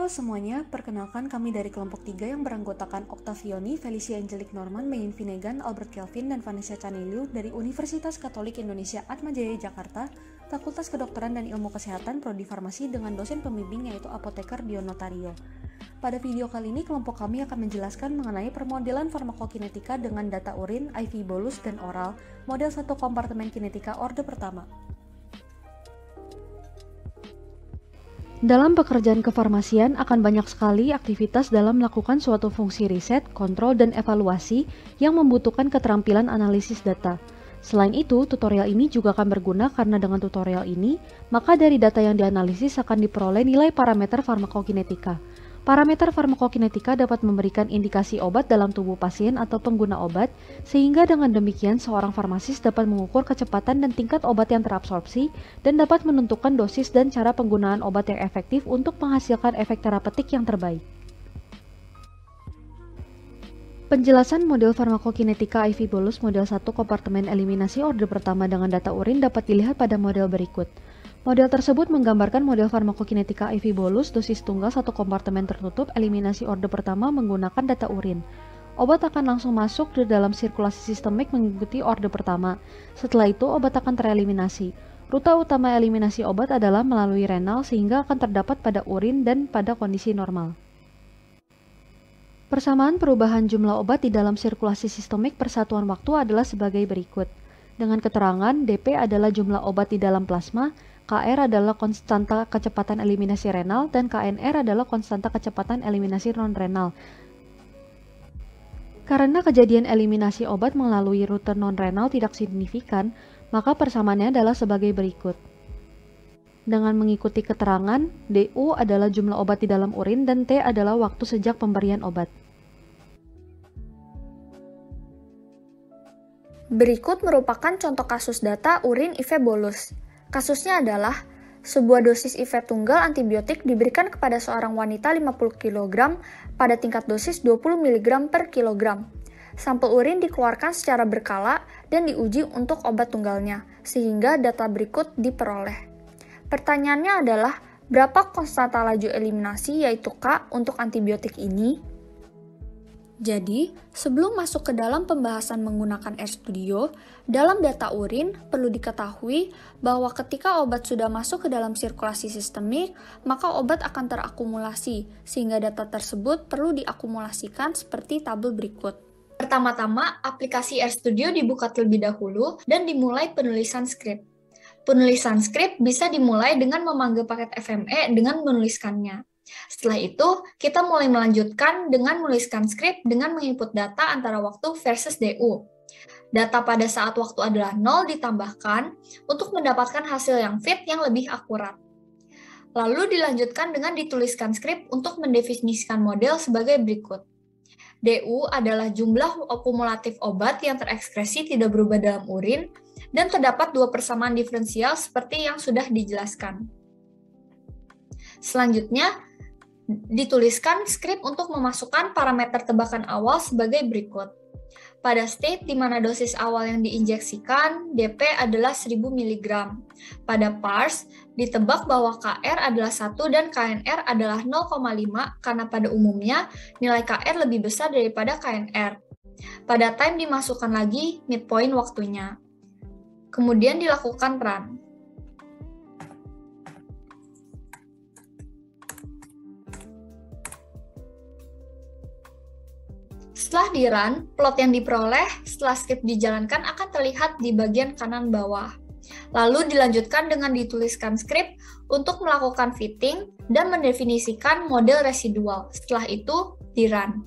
Halo semuanya, perkenalkan kami dari kelompok 3 yang beranggotakan Octavioni, Felicia Angelic Norman, Meyin Finnegan, Albert Kelvin, dan Vanessa Chaneliu dari Universitas Katolik Indonesia Atmajaya Jakarta, Fakultas Kedokteran dan Ilmu Kesehatan, Prodi Farmasi dengan dosen pembimbing yaitu Apoteker Dion Notario. Pada video kali ini, kelompok kami akan menjelaskan mengenai permodelan farmakokinetika dengan data urin, IV bolus, dan oral, model 1 kompartemen kinetika orde pertama. Dalam pekerjaan kefarmasian akan banyak sekali aktivitas dalam melakukan suatu fungsi riset, kontrol, dan evaluasi yang membutuhkan keterampilan analisis data. Selain itu, tutorial ini juga akan berguna karena dengan tutorial ini, maka dari data yang dianalisis akan diperoleh nilai parameter farmakokinetika. Parameter farmakokinetika dapat memberikan indikasi obat dalam tubuh pasien atau pengguna obat, sehingga dengan demikian seorang farmasis dapat mengukur kecepatan dan tingkat obat yang terabsorpsi dan dapat menentukan dosis dan cara penggunaan obat yang efektif untuk menghasilkan efek terapeutik yang terbaik. Penjelasan model farmakokinetika IV bolus model 1 kompartemen eliminasi orde pertama dengan data urin dapat dilihat pada model berikut. Model tersebut menggambarkan model farmakokinetika IV bolus dosis tunggal 1 kompartemen tertutup eliminasi orde pertama menggunakan data urin. Obat akan langsung masuk ke dalam sirkulasi sistemik mengikuti orde pertama. Setelah itu, obat akan tereliminasi. Rute utama eliminasi obat adalah melalui renal sehingga akan terdapat pada urin dan pada kondisi normal. Persamaan perubahan jumlah obat di dalam sirkulasi sistemik per satuan waktu adalah sebagai berikut. Dengan keterangan, dP adalah jumlah obat di dalam plasma, Kr adalah konstanta kecepatan eliminasi renal, dan Knr adalah konstanta kecepatan eliminasi non-renal. Karena kejadian eliminasi obat melalui rute non-renal tidak signifikan, maka persamaannya adalah sebagai berikut. Dengan mengikuti keterangan, Du adalah jumlah obat di dalam urin dan T adalah waktu sejak pemberian obat. Berikut merupakan contoh kasus data urin IV bolus. Kasusnya adalah sebuah dosis IV tunggal antibiotik diberikan kepada seorang wanita 50 kg pada tingkat dosis 20 mg per kilogram. Sampel urin dikeluarkan secara berkala dan diuji untuk obat tunggalnya, sehingga data berikut diperoleh. Pertanyaannya adalah, berapa konstanta laju eliminasi yaitu K untuk antibiotik ini? Jadi, sebelum masuk ke dalam pembahasan menggunakan RStudio, dalam data urin perlu diketahui bahwa ketika obat sudah masuk ke dalam sirkulasi sistemik, maka obat akan terakumulasi, sehingga data tersebut perlu diakumulasikan seperti tabel berikut. Pertama-tama, aplikasi RStudio dibuka terlebih dahulu dan dimulai penulisan skrip. Penulisan skrip bisa dimulai dengan memanggil paket FME dengan menuliskannya. Setelah itu, kita mulai melanjutkan dengan menuliskan skrip dengan menginput data antara waktu versus DU. Data pada saat waktu adalah 0 ditambahkan untuk mendapatkan hasil yang fit yang lebih akurat. Lalu dilanjutkan dengan dituliskan skrip untuk mendefinisikan model sebagai berikut. DU adalah jumlah akumulatif obat yang terekskresi tidak berubah dalam urin dan terdapat dua persamaan diferensial seperti yang sudah dijelaskan. Selanjutnya, dituliskan skrip untuk memasukkan parameter tebakan awal sebagai berikut. Pada state di mana dosis awal yang diinjeksikan, dP adalah 1000 mg. Pada parse, ditebak bahwa Kr adalah 1 dan Knr adalah 0,5 karena pada umumnya nilai Kr lebih besar daripada Knr. Pada time dimasukkan lagi midpoint waktunya. Kemudian dilakukan run. Setelah di-run, plot yang diperoleh setelah skrip dijalankan akan terlihat di bagian kanan bawah. Lalu dilanjutkan dengan dituliskan skrip untuk melakukan fitting dan mendefinisikan model residual. Setelah itu, di-run.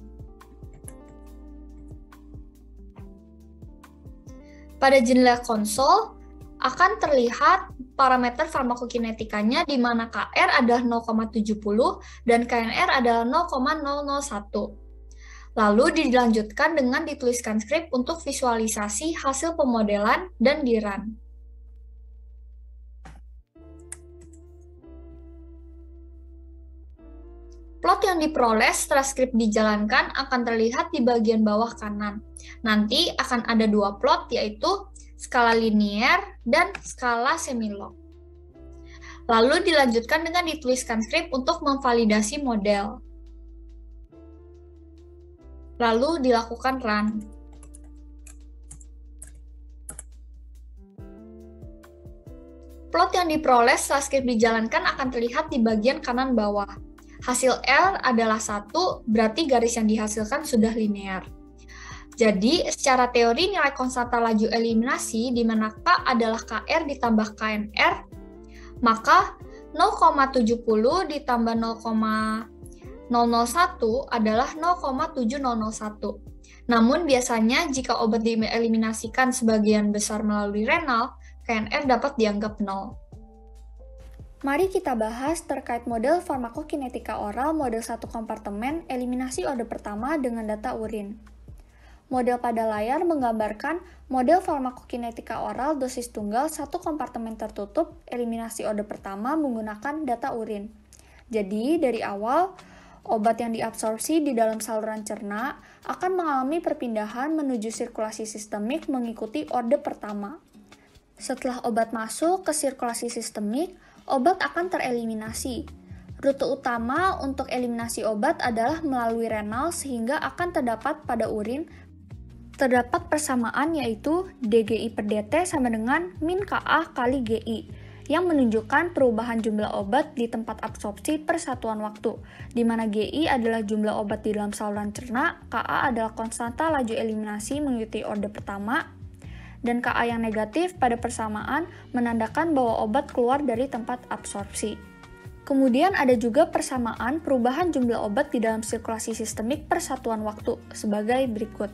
Pada jendela konsol, akan terlihat parameter farmakokinetikanya di mana Kr adalah 0,70 dan Knr adalah 0,001. Lalu dilanjutkan dengan dituliskan skrip untuk visualisasi hasil pemodelan dan di-run. Plot yang diperoleh setelah skrip dijalankan akan terlihat di bagian bawah kanan. Nanti akan ada dua plot, yaitu skala linier dan skala semilog. Lalu dilanjutkan dengan dituliskan skrip untuk memvalidasi model. Lalu dilakukan run. Plot yang diperoleh setelah skrip dijalankan akan terlihat di bagian kanan bawah. Hasil R adalah 1, berarti garis yang dihasilkan sudah linear. Jadi, secara teori nilai konstanta laju eliminasi di mana K adalah KR ditambah KNR, maka 0,70 ditambah 0,001 adalah 0,7001. Namun biasanya jika obat dieliminasikan sebagian besar melalui renal, KNR dapat dianggap 0. Mari kita bahas terkait model farmakokinetika oral model 1 kompartemen eliminasi orde pertama dengan data urin. Model pada layar menggambarkan model farmakokinetika oral dosis tunggal 1 kompartemen tertutup eliminasi orde pertama menggunakan data urin. Jadi, dari awal, obat yang diabsorpsi di dalam saluran cerna akan mengalami perpindahan menuju sirkulasi sistemik mengikuti orde pertama. Setelah obat masuk ke sirkulasi sistemik, obat akan tereliminasi. Rute utama untuk eliminasi obat adalah melalui renal sehingga akan terdapat pada urin terdapat persamaan yaitu DGI per DT sama dengan min Ka kali GI yang menunjukkan perubahan jumlah obat di tempat absorpsi per satuan waktu, di mana GI adalah jumlah obat di dalam saluran cerna, Ka adalah konstanta laju eliminasi mengikuti orde pertama, dan Ka yang negatif pada persamaan menandakan bahwa obat keluar dari tempat absorpsi. Kemudian ada juga persamaan perubahan jumlah obat di dalam sirkulasi sistemik per satuan waktu sebagai berikut,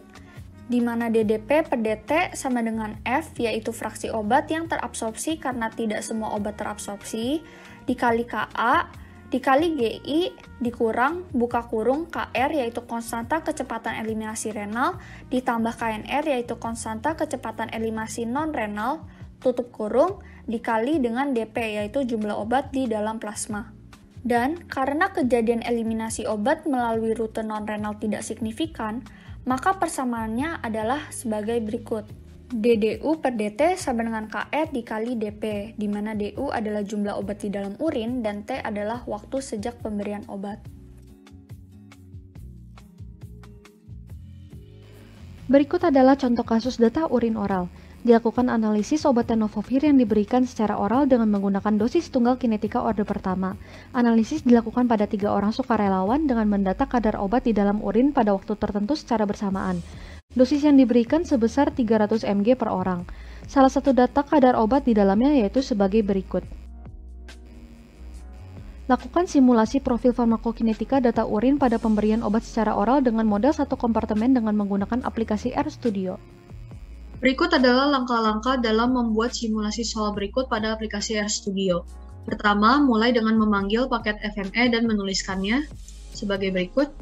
di mana DDP per DT sama dengan F, yaitu fraksi obat yang terabsorpsi karena tidak semua obat terabsorpsi, dikali Ka, dikali GI, dikurang, buka kurung, KR yaitu konstanta kecepatan eliminasi renal, ditambah KNR yaitu konstanta kecepatan eliminasi non-renal, tutup kurung, dikali dengan DP yaitu jumlah obat di dalam plasma. Dan karena kejadian eliminasi obat melalui rute non-renal tidak signifikan, maka persamaannya adalah sebagai berikut. DDU per DT sama dengan KR dikali DP, di mana DU adalah jumlah obat di dalam urin dan T adalah waktu sejak pemberian obat. Berikut adalah contoh kasus data urin oral. Dilakukan analisis obat tenofovir yang diberikan secara oral dengan menggunakan dosis tunggal kinetika orde pertama. Analisis dilakukan pada 3 orang sukarelawan dengan mendata kadar obat di dalam urin pada waktu tertentu secara bersamaan. Dosis yang diberikan sebesar 300 mg per orang. Salah satu data kadar obat di dalamnya yaitu sebagai berikut. Lakukan simulasi profil farmakokinetika data urin pada pemberian obat secara oral dengan model 1 kompartemen dengan menggunakan aplikasi RStudio. Berikut adalah langkah-langkah dalam membuat simulasi soal berikut pada aplikasi RStudio. Pertama, mulai dengan memanggil paket FME dan menuliskannya sebagai berikut.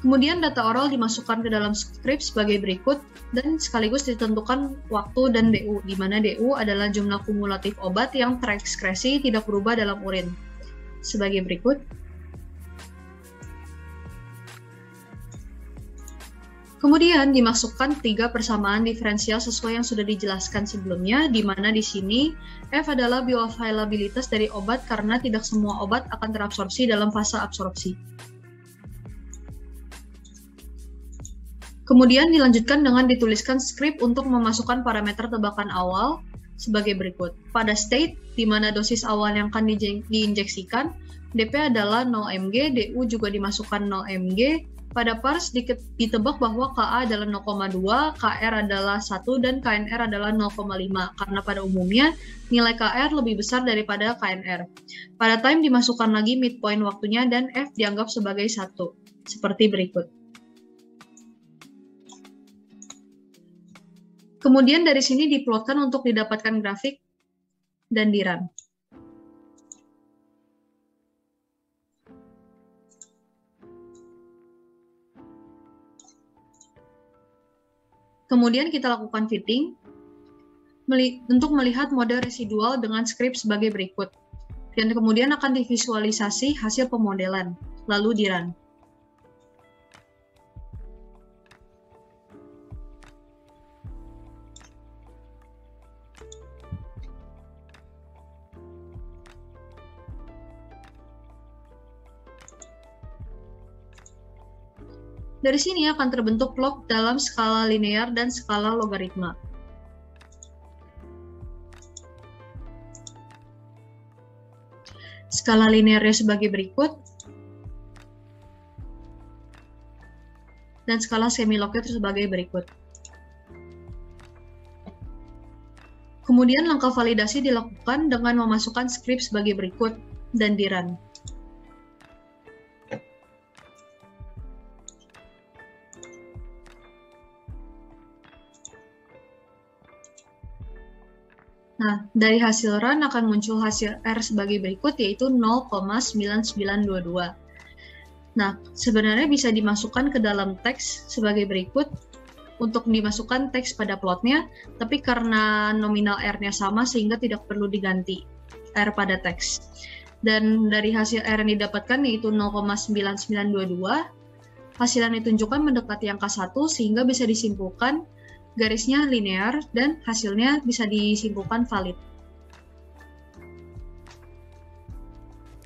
Kemudian data oral dimasukkan ke dalam skrip sebagai berikut dan sekaligus ditentukan waktu dan DU, di mana DU adalah jumlah kumulatif obat yang terekskresi tidak berubah dalam urin. Sebagai berikut. Kemudian dimasukkan 3 persamaan diferensial sesuai yang sudah dijelaskan sebelumnya, di mana di sini F adalah bioavailabilitas dari obat karena tidak semua obat akan terabsorpsi dalam fase absorpsi. Kemudian dilanjutkan dengan dituliskan skrip untuk memasukkan parameter tebakan awal sebagai berikut. Pada state, di mana dosis awal yang akan diinjeksikan, DP adalah 0 mg, DU juga dimasukkan 0 mg. Pada pars ditebak bahwa Ka adalah 0,2, KR adalah 1, dan KNR adalah 0,5, karena pada umumnya nilai KR lebih besar daripada KNR. Pada time dimasukkan lagi midpoint waktunya dan F dianggap sebagai 1, seperti berikut. Kemudian dari sini diplotkan untuk didapatkan grafik dan di-run. Kemudian kita lakukan fitting untuk melihat model residual dengan skrip sebagai berikut. Dan kemudian akan divisualisasi hasil pemodelan, lalu di-run. Dari sini akan terbentuk log dalam skala linear dan skala logaritma. Skala linearnya sebagai berikut, dan skala semilognya sebagai berikut. Kemudian langkah validasi dilakukan dengan memasukkan skrip sebagai berikut dan di-run. Nah, dari hasil run akan muncul hasil R sebagai berikut, yaitu 0,9922. Nah, sebenarnya bisa dimasukkan ke dalam teks sebagai berikut untuk dimasukkan teks pada plotnya, tapi karena nominal R-nya sama sehingga tidak perlu diganti R pada teks. Dan dari hasil R yang didapatkan yaitu 0,9922, hasil yang ditunjukkan mendekati angka 1 sehingga bisa disimpulkan garisnya linear dan hasilnya bisa disimpulkan valid.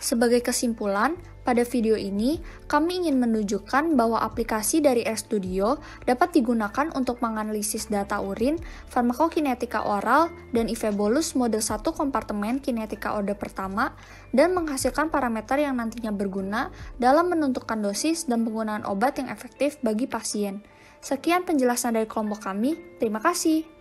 Sebagai kesimpulan, pada video ini kami ingin menunjukkan bahwa aplikasi dari RStudio dapat digunakan untuk menganalisis data urin, farmakokinetika oral, dan IV bolus mode 1 kompartemen kinetika orde pertama dan menghasilkan parameter yang nantinya berguna dalam menentukan dosis dan penggunaan obat yang efektif bagi pasien. Sekian penjelasan dari kelompok kami, terima kasih.